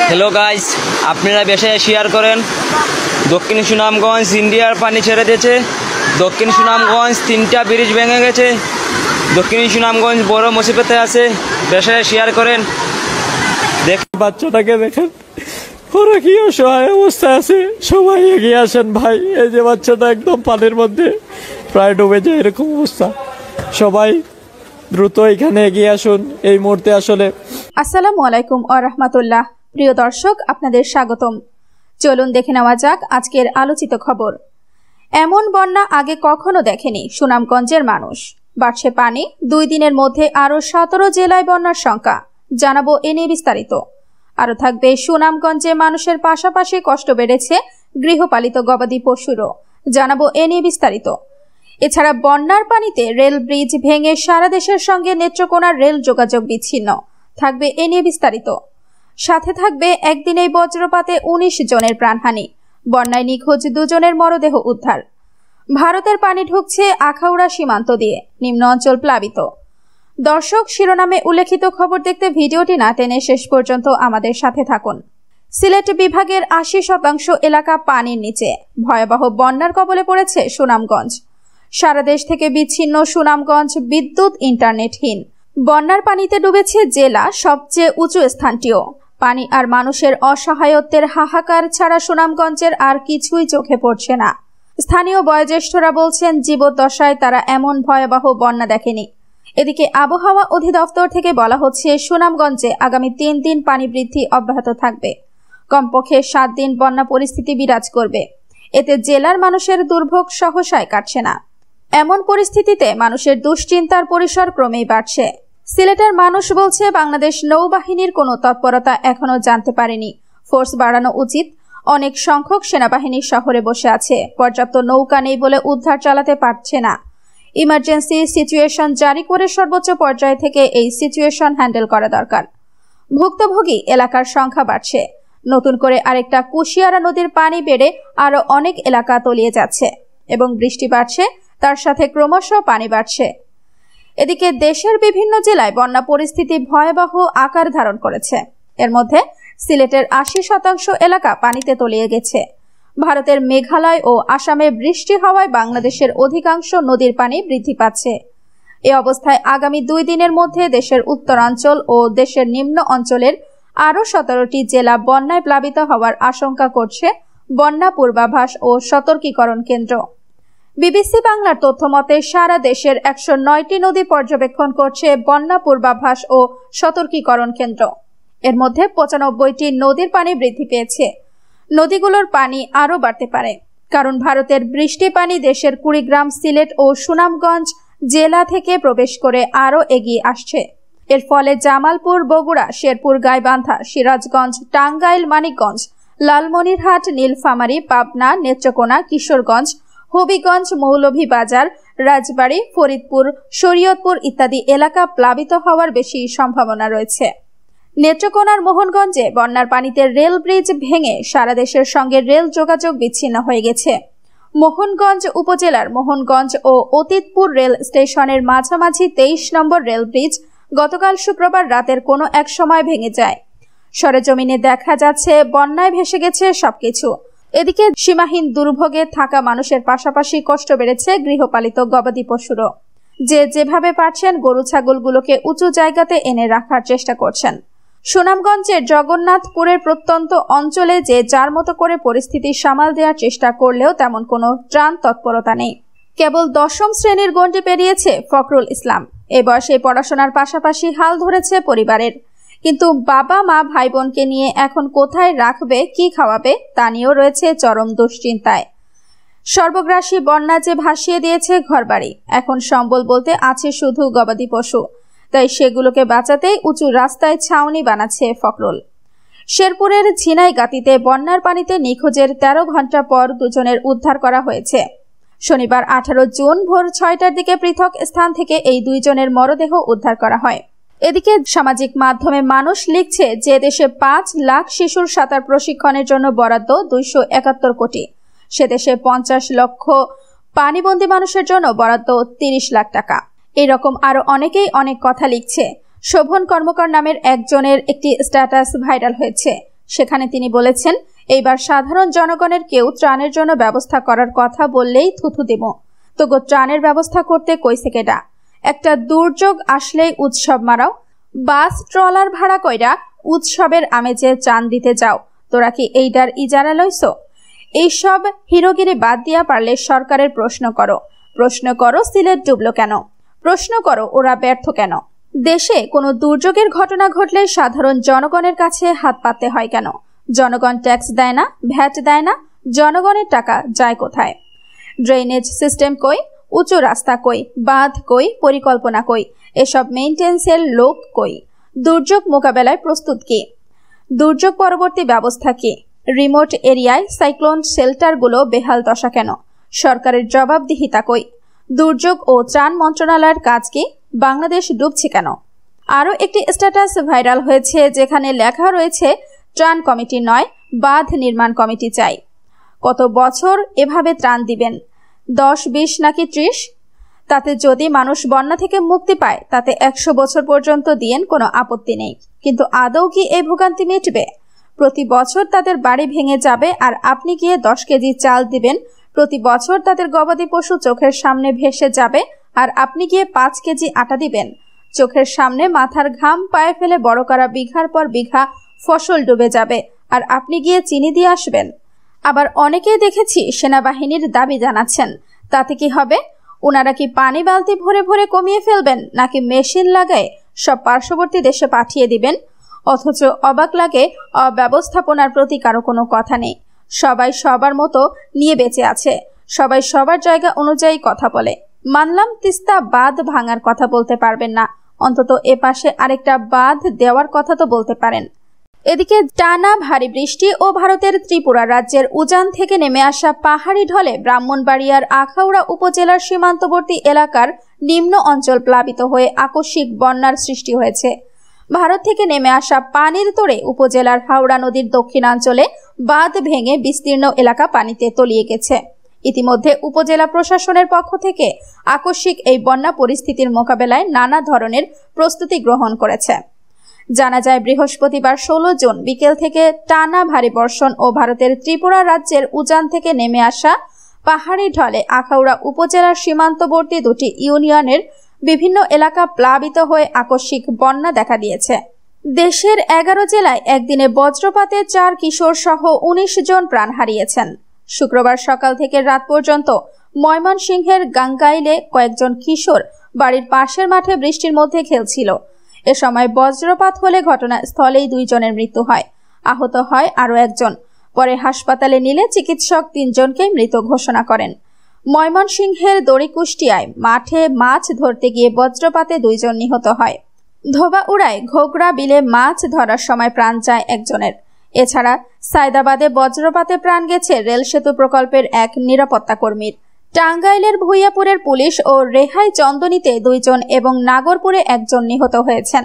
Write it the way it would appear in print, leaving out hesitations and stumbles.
Hello guys, আপনারা বেশি share করেন। দক্ষিণ সুনামগঞ্জ ইন্ডিয়ার পানি ছেড়ে দিয়েছে। দক্ষিণ সুনামগঞ্জ 3টা ব্রিজ ভেঙে গেছে। দক্ষিণ সুনামগঞ্জ বড় মুসিবতে আছে। বেশি শেয়ার করেন। বাচ্চাটাকে দেখেন, ওরা কি অসহায় অবস্থায় আছে। সবাই এগিয়ে আসেন ভাই। এই যে বাচ্চাটা একদম পানির মধ্যে প্রায় ডুবে যায়, এরকম অবস্থা। সবাই দ্রুত এখানে এগিয়ে আসুন এই মুহূর্তে। আসলে আসসালামু আলাইকুম ওয়া রাহমাতুল্লাহ। প্রিয় দর্শক, আপনাদের স্বাগতম। চলুন দেখে নেওয়া যাক আজকের আলোচিত খবর। এমন বন্যা আগে কখনো দেখেনি সুনামগঞ্জের মানুষ। বাড়ছে পানি। 2 দিনের মধ্যে আরো 17 জেলায় বন্যার সংখ্যা। জানাবো এ নিয়ে বিস্তারিত। আরো থাকবে সুনামগঞ্জে মানুষের পাশাপাশি কষ্ট বেড়েছে গৃহপালিত গবাদি পশুরও। জানাবো এ নিয়ে বিস্তারিত। এছাড়া বন্যার পানিতে রেল ব্রিজ ভেঙে সারা দেশের সঙ্গে নেত্রকোনার রেল যোগাযোগ বিচ্ছিন্ন। থাকবে এ নিয়ে বিস্তারিত। সাথে থাকবে একদিনেই বজ্রপাতে 19 জনের প্রাণহানি। বন্যায় নিখোঁজ 2 জনের মরদেহ উদ্ধার। ভারতের পানি ঢুকছে আখাউড়া সীমান্ত দিয়ে। নিম্ন অঞ্চল প্লাবিত। দর্শক, শিরোনামে উল্লেখিত খবর দেখতে ভিডিওটি না টেনে শেষ পর্যন্ত আমাদের সাথে থাকুন। সিলেট বিভাগের 80% এলাকা পানির নিচে। ভয়াবহ বন্যার কবলে পড়েছে সুনামগঞ্জ। সারা দেশ থেকে বিচ্ছিন্ন সুনামগঞ্জ, বিদ্যুৎ ইন্টারনেটহীন। বন্যার পানিতে ডুবেছে জেলা সবচেয়ে উঁচু স্থানটিও। পানি আর মানুষের অসহায়ত্বের হাহাকার ছাড়া সুনামগঞ্জের আর কিছুই চোখে পড়ছে না। স্থানীয় বয়োজ্যেষ্ঠরা বলছেন, জীবদ্দশায় তারা এমন ভয়াবহ বন্যা দেখেনি। এদিকে আবহাওয়া অধিদপ্তর থেকে বলা হচ্ছে, সুনামগঞ্জে আগামী 3 দিন পানি বৃদ্ধি অব্যাহত থাকবে। কমপক্ষে 7 দিন বন্যা পরিস্থিতি বিরাজ করবে। এতে জেলার মানুষের দুর্ভোগ সহসায় কাটছে না। এমন পরিস্থিতিতে মানুষের দুশ্চিন্তার পরিসর ক্রমেই বাড়ছে। সিলেটের মানুষ বলছে, বাংলাদেশ নৌবাহিনীর কোনো তৎপরতা এখনো জানতে পারেনি। ফোর্স বাড়ানো উচিত। অনেক সংখ্যক সেনাবাহিনী শহরে বসে আছে। পর্যাপ্ত নৌকা নেই বলে উদ্ধার চালাতে পারছে না। ইমার্জেন্সি সিচুয়েশন জারি করে সর্বোচ্চ পর্যায় থেকে এই সিচুয়েশন হ্যান্ডেল করা দরকার। ভুক্তভোগী এলাকার সংখ্যা বাড়ছে। নতুন করে আরেকটা কুশিয়ারা নদীর পানি বেড়ে আরো অনেক এলাকা তলিয়ে যাচ্ছে এবং বৃষ্টি বাড়ছে, তার সাথে ক্রমশ পানি বাড়ছে। এদিকে দেশের বিভিন্ন জেলায় বন্যা পরিস্থিতি ভয়াবহ আকার ধারণ করেছে। এর মধ্যে সিলেটের 80% এলাকা পানিতে তলিয়ে গেছে। ভারতের মেঘালয় ও আসামে বৃষ্টি হওয়ায় বাংলাদেশের অধিকাংশ নদীর পানি বৃদ্ধি পাচ্ছে। এ অবস্থায় আগামী 2 দিনের মধ্যে দেশের উত্তরাঞ্চল ও দেশের নিম্ন অঞ্চলের আরো 17টি জেলা বন্যায় প্লাবিত হওয়ার আশঙ্কা করছে বন্যা পূর্বাভাস ও সতর্কীকরণ কেন্দ্র। বিবিসি বাংলার তথ্য মতে সারা দেশের 109টি নদী পর্যবেক্ষণ করছে বন্যা পূর্বাভাস ও সতর্কীকরণ কেন্দ্র। এর মধ্যে 95টি নদীর পানি বৃদ্ধি পেয়েছে। নদীগুলোর পানি আরও বাড়তে পারে, কারণ ভারতের বৃষ্টি পানি দেশের কুড়িগ্রাম, সিলেট ও সুনামগঞ্জ জেলা থেকে প্রবেশ করে আরও এগিয়ে আসছে। এর ফলে জামালপুর, বগুড়া, শেরপুর, গাইবান্ধা, সিরাজগঞ্জ, টাঙ্গাইল, মানিকগঞ্জ, লালমনিরহাট, নীলফামারী, পাবনা, নেত্রকোনা, কিশোরগঞ্জ, হবিগঞ্জ, মৌলভীবাজার, রাজবাড়ী, ফরিদপুর, শরীয়তপুর ইত্যাদি এলাকা প্লাবিত হওয়ার বেশি সম্ভাবনা রয়েছে। নেত্রকোনার মোহনগঞ্জে বন্যার পানিতে রেল ব্রিজ ভেঙে সারা দেশের সঙ্গে রেল যোগাযোগ বিচ্ছিন্ন হয়ে গেছে। মোহনগঞ্জ উপজেলার মোহনগঞ্জ ও অতীতপুর রেল স্টেশনের মাঝামাঝি 23 নম্বর রেল ব্রিজ গতকাল শুক্রবার রাতের কোনো এক সময় ভেঙে যায়। সরেজমিনে দেখা যাচ্ছে বন্যায় ভেসে গেছে সবকিছু। এদিকে সীমাহীন দুর্ভোগে থাকা মানুষের পাশাপাশি কষ্ট বেড়েছে গৃহপালিত গবাদি পশুরও। যেভাবে পারছেন গরু ছাগলগুলোকে উঁচু জায়গাতে এনে রাখার চেষ্টা করছেন। সুনামগঞ্জের জগন্নাথপুরের প্রত্যন্ত অঞ্চলে যার মতো করে পরিস্থিতি সামাল দেওয়ার চেষ্টা করলেও তেমন কোনো ত্রাণ তৎপরতা নেই। কেবল 10ম শ্রেণীর গণ্ডি পেরিয়েছে ফখরুল ইসলাম। এ বয়সে পড়াশোনার পাশাপাশি হাল ধরেছে পরিবারের। কিন্তু বাবা মা ভাই বোনকে নিয়ে এখন কোথায় রাখবে, কি খাওয়াবে তা নিয়েও রয়েছে চরম দুশ্চিন্তায়। সর্বগ্রাসী বন্যা যে ভাসিয়ে দিয়েছে ঘরবাড়ি। এখন সম্বল বলতে আছে শুধু গবাদি পশু। তাই সেগুলোকে বাঁচাতেই উঁচু রাস্তায় ছাউনি বানাচ্ছে ফখরুল। শেরপুরের ঝিনাইগাতিতে বন্যার পানিতে নিখোঁজের 13 ঘন্টা পর 2 জনের উদ্ধার করা হয়েছে। শনিবার 18 জুন ভোর 6টার দিকে পৃথক স্থান থেকে এই 2 জনের মরদেহ উদ্ধার করা হয়। এদিকে সামাজিক মাধ্যমে মানুষ লিখছে যে দেশে 5 লাখ শিশুর সাঁতার প্রশিক্ষণের জন্য বরাদ্দ 271 কোটি, সে দেশে 50 লক্ষ পানিবন্দী মানুষের জন্য বরাদ্দ 30 লাখ টাকা। এরকম আরো অনেকেই অনেক কথা লিখছে। শোভন কর্মকার নামের একজনের একটি স্ট্যাটাস ভাইরাল হয়েছে। সেখানে তিনি বলেছেন, এইবার সাধারণ জনগণের কেউ ত্রাণের জন্য ব্যবস্থা করার কথা বললেই থুথু দেব। তোগো ত্রাণের ব্যবস্থা করতে কইছে কেডা? একটা দুর্যোগ আসলেই উৎসব মারাও, বাস ট্রলার ভাড়া কইরা উৎসবের আমেজে ত্রাণ দিতে যাও। তোরা কি এইটার ইজারা লইছ? এইসব হিরোগিরি বাদ দিয়া পারলে সরকারের প্রশ্ন করো সিলেট ডুবলো কেন? প্রশ্ন করো ওরা ব্যর্থ কেন? দেশে কোনো দুর্যোগের ঘটনা ঘটলে সাধারণ জনগণের কাছে হাত পাততে হয় কেন? জনগণ ট্যাক্স দেয় না, ভ্যাট দেয় না, জনগণের টাকা যায় কোথায়? ড্রেনেজ সিস্টেম কই? উঁচু রাস্তা কই? বাঁধ কই? পরিকল্পনা কই? এসব মেইনটেন্সের লোক কই? দুর্যোগ মোকাবেলায় প্রস্তুত কি? দুর্যোগ পরবর্তী ব্যবস্থা কি? রিমোট এরিয়ায় সাইক্লোন শেল্টারগুলো বেহাল দশা কেন? সরকারের জবাবদিহিতা কই? দুর্যোগ ও ত্রাণ মন্ত্রণালয়ের কাজ কি? বাংলাদেশ ডুবছে কেন? আরও একটি স্ট্যাটাস ভাইরাল হয়েছে, যেখানে লেখা রয়েছে, ত্রাণ কমিটি নয়, বাঁধ নির্মাণ কমিটি চাই। কত বছর এভাবে ত্রাণ দিবেন? 10, 20 নাকি 30? তাতে যদি মানুষ বন্যা থেকে মুক্তি পায়, তাতে 100 বছর পর্যন্ত দিয়েন, কোনো আপত্তি নেই। কিন্তু আদৌ কি এই ভোগান্তি মিটবে? প্রতি বছর তাদের বাড়ি ভেঙে যাবে, আর আপনি গিয়ে 10 কেজি চাল দিবেন। প্রতি বছর তাদের গবাদি পশু চোখের সামনে ভেসে যাবে, আর আপনি গিয়ে 5 কেজি আটা দিবেন। চোখের সামনে মাথার ঘাম পায়ে ফেলে বড় করা বিঘার পর বিঘা ফসল ডুবে যাবে, আর আপনি গিয়ে চিনি দিয়ে আসবেন। আবার অনেকেই দেখেছি সেনাবাহিনীর দাবি জানাচ্ছেন। তাতে কি হবে? ওনারা কি পানি বালতি ভরে ভরে কমিয়ে ফেলবেন, নাকি মেশিন লাগায় সব পার্শ্ববর্তী দেশে পাঠিয়ে দিবেন? অথচ অবাক লাগে, অব্যবস্থাপনার প্রতি কারো কোনো কথা নেই। সবাই সবার মতো নিয়ে বেঁচে আছে, সবাই সবার জায়গা অনুযায়ী কথা বলে। মানলাম তিস্তা বাঁধ ভাঙার কথা বলতে পারবেন না, অন্তত এপাশে আরেকটা বাঁধ দেওয়ার কথা তো বলতে পারেন। এদিকে টানা ভারী বৃষ্টি ও ভারতের ত্রিপুরা রাজ্যের উজান থেকে নেমে আসা পাহাড়ি ঢলে ব্রাহ্মণবাড়িয়ার আখাউড়া উপজেলার সীমান্তবর্তী এলাকার নিম্ন অঞ্চল প্লাবিত হয়ে আকস্মিক বন্যার সৃষ্টি হয়েছে। ভারত থেকে নেমে আসা পানির তোড়ে উপজেলার হাওড়া নদীর দক্ষিণাঞ্চলে বাঁধ ভেঙে বিস্তীর্ণ এলাকা পানিতে তলিয়ে গেছে। ইতিমধ্যে উপজেলা প্রশাসনের পক্ষ থেকে আকস্মিক এই বন্যা পরিস্থিতির মোকাবেলায় নানা ধরনের প্রস্তুতি গ্রহণ করেছে। জানা যায়, বৃহস্পতিবার 16 জুন বিকেল থেকে টানা ভারী বর্ষণ ও ভারতের ত্রিপুরা রাজ্যের উজান থেকে নেমে আসা পাহাড়ি ঢলে আখাউড়া উপজেলার সীমান্তবর্তী দুটি ইউনিয়নের বিভিন্ন এলাকা প্লাবিত হয়ে আকস্মিক বন্যা দেখা দিয়েছে। দেশের 11 জেলায় একদিনে বজ্রপাতে 4 কিশোর সহ 19 জন প্রাণ হারিয়েছেন। শুক্রবার সকাল থেকে রাত পর্যন্ত ময়মনসিংহের গাঙ্গাইলে কয়েকজন কিশোর বাড়ির পাশের মাঠে বৃষ্টির মধ্যে খেলছিল। এ সময় বজ্রপাত হলে ঘটনাস্থলেই 2 জনের মৃত্যু হয়, আহত হয় আরও একজন। পরে হাসপাতালে নিলে চিকিৎসক 3 জনকে মৃত ঘোষণা করেন। ময়মনসিংহের দড়িকুষ্টিয়ায় মাঠে মাছ ধরতে গিয়ে বজ্রপাতে 2 জন নিহত হয়। ধোবাউড়ায় ঘোগড়া বিলে মাছ ধরার সময় প্রাণ যায় একজনের। এছাড়া সায়দাবাদে বজ্রপাতে প্রাণ গেছে রেল সেতু প্রকল্পের এক নিরাপত্তা কর্মীর। টাঙ্গাইলের ভুইয়াপুরের পুলিশ ও রেহাই চন্দনীতে 2 জন এবং নাগরপুরে 1 জন নিহত হয়েছেন।